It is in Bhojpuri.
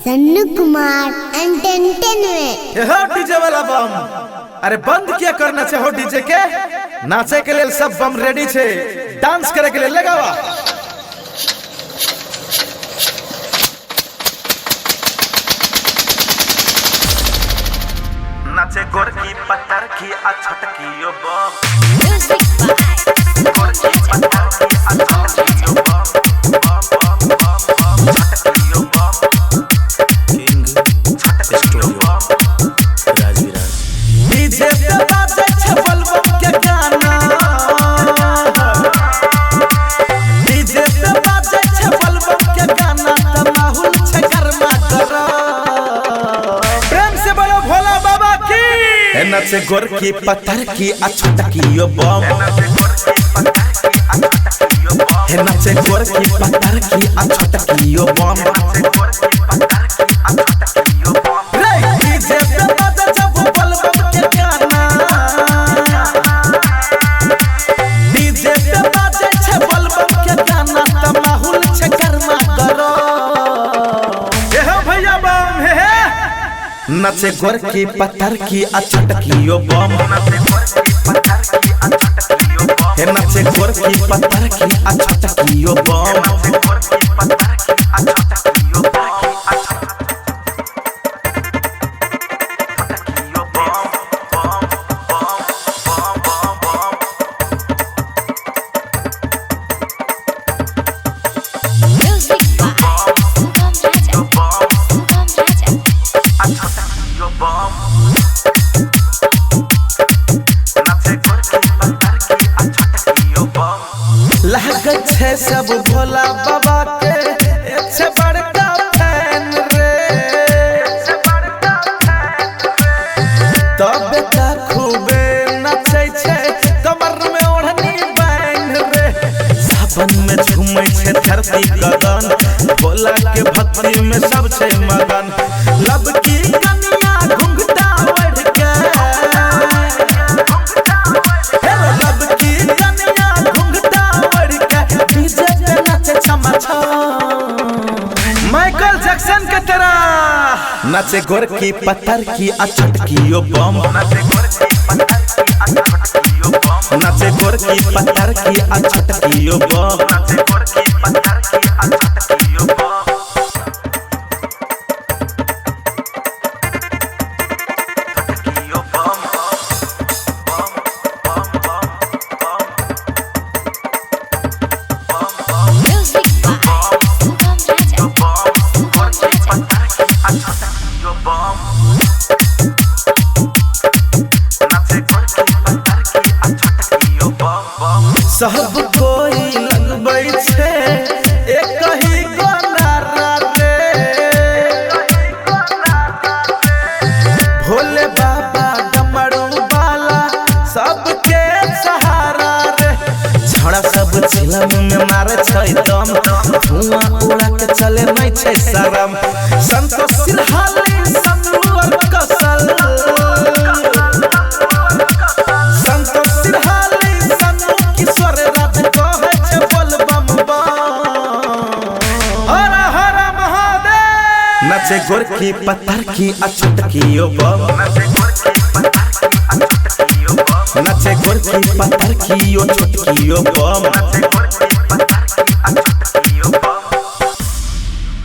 सन्नू कुमार एंटरटेनमेंट। ये हो डीजे वाला बम। अरे बंद क्या करना छे हो डीजे के। नाचे के लिए सब बम रेडी छे, डांस करे के लिए लगावा। नाचे गोरकी पत्थर की आ छटकी यो बम। म्यूजिक बाय गोरकी पत्थर की आ छटकी यो बम। नचे गोरकी पत्थर की आ छटकी यो बम। नचे गोरकी पत्थर की आ छटकी यो बम। डीजे पे बाजे जब बल बम के गाना। डीजे पे बाजे छे बल बम के गाना त माहौल छे गरमा करो। ए हो भैया बम हे नचे गोरकी पत्थर की आ छटकी यो बम। नचे गोरकी पत्थर की आ छटकी यो बम। लागत छे सब भोला बाबा के अच्छे बड़का फैन रे। तब का खूबे नचे छे कमर में ओढ़नी बांध रे। सावन में झूमे छे धरती गगन, भोला के भक्ति में सब छे मगन। लब की कन्या घुंघटा ओढ़ के, लब की कन्या घुंघटा डीजे पे नाचे चमचा माइकल जैक्सन के तरह। नाचे गोरकी पत्थर की आ छटकी यो बम। नाचे गोरकी पत्थर की आ छटकी यो बम। सब कोई लगबै छे एक ही नारा रे। भोले बाबा डमरू वाला सबके सहारा रे। छड़ा सब छिलम में मारे छै दम, धुआं उड़ा के चले नहीं छै शरम। संतोष सिरहाली सन्नू और कसल, संतोष सिरहाली सन्नू किशोर रात कहे छे बोल बम बम। हर हर महादेव। नचे गोरकी पत्थर की आ छटकी यो बम। नचे गोरकी पत्थर की यो छटकी यो बम।